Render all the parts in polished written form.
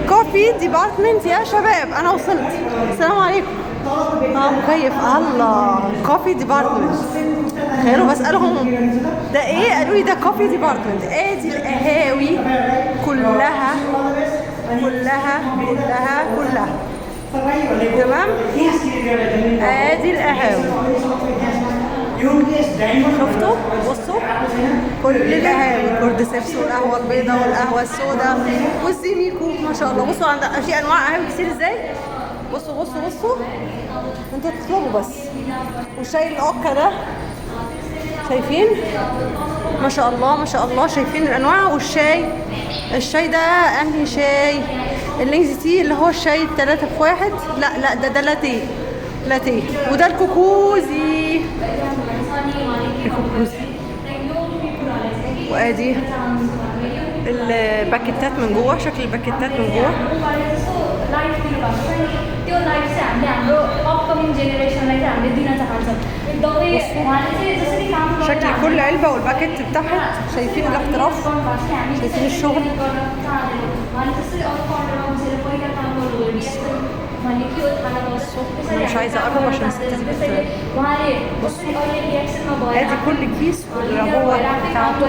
كوفي ديبارتمنت يا شباب، انا وصلت. السلام عليكم. مكيف. الله، كوفي ديبارتمنت. تخيلوا بسألهم ده ايه، قالوا لي ده كوفي ديبارتمنت. ادي القهاوي كلها كلها كلها كلها، تمام. ادي القهاوي، شفتوا؟ بصوا كل القهاوي، كورديسيبس والقهوه البيضاء والقهوه السوداء والزيميكو، ما شاء الله. بصوا عند في انواع قهاوي كتير ازاي. بصوا بصوا بصوا، انتوا تطلبوا بس. والشاي الاوكا ده، شايفين؟ ما شاء الله ما شاء الله، شايفين الانواع. والشاي، الشاي ده انهي شاي؟ اللينكس تي اللي هو الشاي 3 في 1. لا ده لاتيه، لاتيه. وده الكوكوزي، الكوكوزي. وادي الباكيتات من جوه، شكل الباكيتات من جوه. شكل كل علبه والباكيت بتاعها، شايفين الاحتراف، شايفين الشغل. انا مش عايزه اقرب عشان الست دي. بصوا ادي كل كيس والعبوه بتاعته.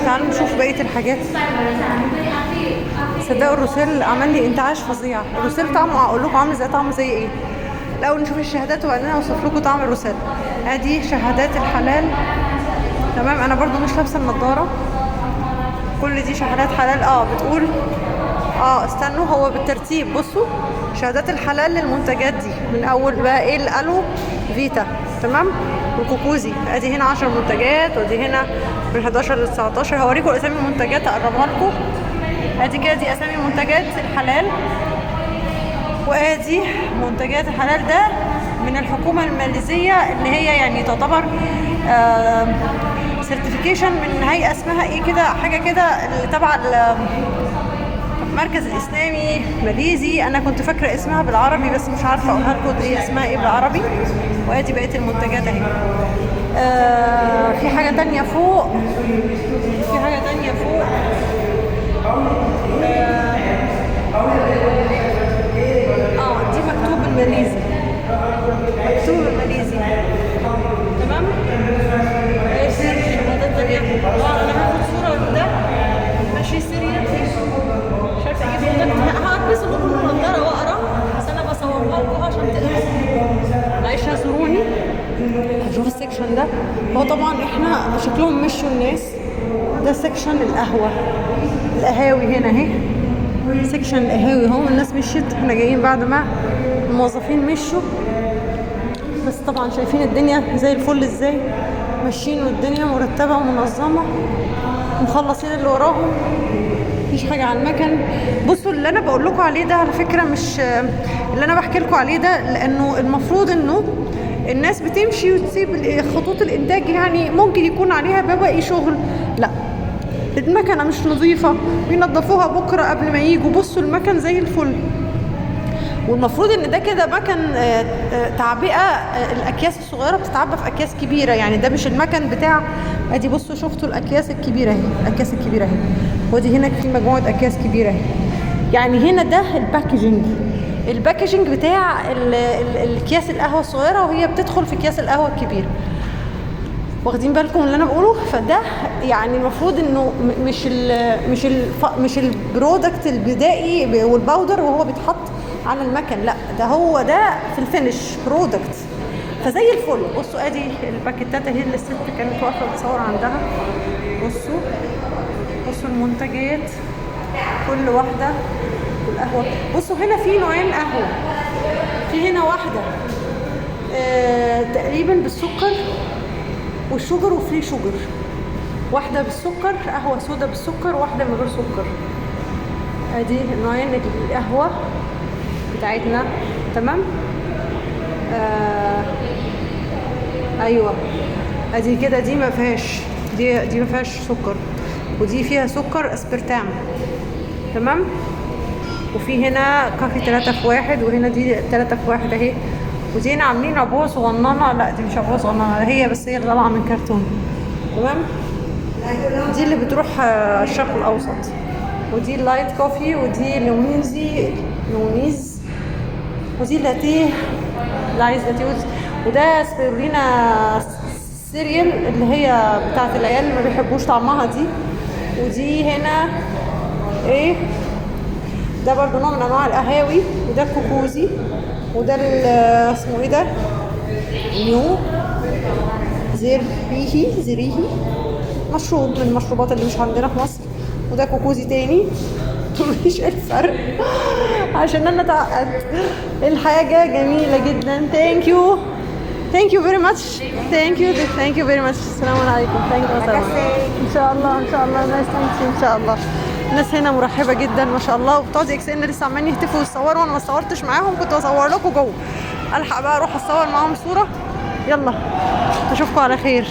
تعالوا نشوف بقيه الحاجات. صدقوا الروسيل عمل لي انتعاش فظيع. الروسيل طعمه اقول لكم عامل طعمه زي ايه. الاول نشوف الشهادات وبعدين اوصف لكم طعم الروسيل. ادي شهادات الحلال، تمام. انا برضو مش لابسه النضاره. كل دي شهادات حلال. بتقول استنوا، هو بالترتيب. بصوا شهادات الحلال للمنتجات دي من اول بقى ايه، الالو فيتا، تمام. والكوكوزي ادي هنا 10 منتجات، ودي هنا من 11 ل 19. هوريكم اسامي المنتجات، اقربها لكم. ادي كده دي اسامي منتجات الحلال، وادي منتجات الحلال ده من الحكومه الماليزيه، اللي هي يعني تعتبر سيرتيفيكيشن من هيئه اسمها ايه كده، حاجه كده تبع المركز الاسلامي ماليزي. انا كنت فاكره اسمها بالعربي بس مش عارفه اقولها لكم ايه اسمها ايه بالعربي. وادي بقيه المنتجات اهي. في حاجه تانية فوق، في حاجه تانية فوق. دي مكتوب بالماليزي، مكتوب بالماليزي، تمام. انا هاخد صوره ده ماشي سريع، مش عارفه اجيب هلبس لكم النضاره واقرا، بس انا بصورها لكم عشان تقروا. معلش اعذروني. هنشوف السكشن ده. هو طبعا احنا شكلهم مشوا الناس. ده سكشن القهوه، القهاوي هنا اهي. سكشن القهاوي اهو، الناس مشيت، احنا جايين بعد ما الموظفين مشوا. بس طبعا شايفين الدنيا زي الفل ازاي ماشيين، والدنيا مرتبه ومنظمه، مخلصين اللي وراهم، مفيش حاجه على المكن. بصوا اللي انا بقول لكم عليه ده على فكره مش اللي انا بحكي لكم عليه ده، لانه المفروض انه الناس بتمشي وتسيب خطوط الانتاج، يعني ممكن يكون عليها بواقي شغل. لا، المكنه مش نظيفه، بينضفوها بكره قبل ما ييجوا. بصوا المكن زي الفل. والمفروض ان ده كده مكن تعبئه. الاكياس الصغيره بتتعبى في اكياس كبيره، يعني ده مش المكن بتاع. ادي بصوا، شفتوا الاكياس الكبيره اهي، الاكياس الكبيره اهي. ودي هنا في مجموعه اكياس كبيره اهي. يعني هنا ده الباكجينج بتاع الاكياس القهوه الصغيره، وهي بتدخل في اكياس القهوه الكبيره. واخدين بالكم من اللي انا بقوله؟ فده يعني المفروض انه مش البرودكت البدائي والباودر وهو بيتحط على المكن، لا ده هو ده في الفينش برودكت، فزي الفل. بصوا ادي الباكيتات اهي اللي الست كانت واقفه بتصور عندها. بصوا المنتجات كل واحده والقهوه. بصوا هنا في نوعين قهوه، في هنا واحده تقريبا بالسكر والشوجر وفري شوجر، واحده بالسكر قهوه سودا بالسكر، واحده من غير سكر. ادي نوعين القهوه بتاعتنا، تمام. ايوه ادي كده، دي ما فيهاش، دي ما فيهاش سكر، ودي فيها سكر اسبرتام، تمام. وفي هنا كافي 3 في 1، وهنا دي 3 في 1 اهي. ودي هنا عاملين عبوه صغننه، لا دي مش عبوه صغننه، هي بس هي اللي طالعه من كرتون، تمام. دي اللي بتروح الشرق الاوسط، ودي اللايت كوفي، ودي لونيز، ودي لاتيه لايز لاتيه، وده سبيرولينا سيريال اللي هي بتاعت العيال اللي ما بيحبوش طعمها دي. ودي هنا ايه، ده برضو نوع من انواع القهاوي، وده الكوكوزي، وده اسمه ايه ده، نيو زريهي، مشروب من المشروبات اللي مش عندنا في مصر. وده كوكوزي تاني. مفيش ايه الفرق عشان انا اتعقدت. الحاجة جميلة جدا. ثانك يو فيري ماتش. ثانك يو فيري ماتش. السلام عليكم. ثانك يو. ان شاء الله نايس ان شاء الله. الناس هنا مرحبة جدا ما شاء الله، وبتوع دي اكس ان لسه عمالين يهتفوا ويصوروا، وانا ما صورتش معاهم، كنت بصور لكم جوه. الحق بقى اروح اصور معاهم صورة. يلا اشوفكم على خير.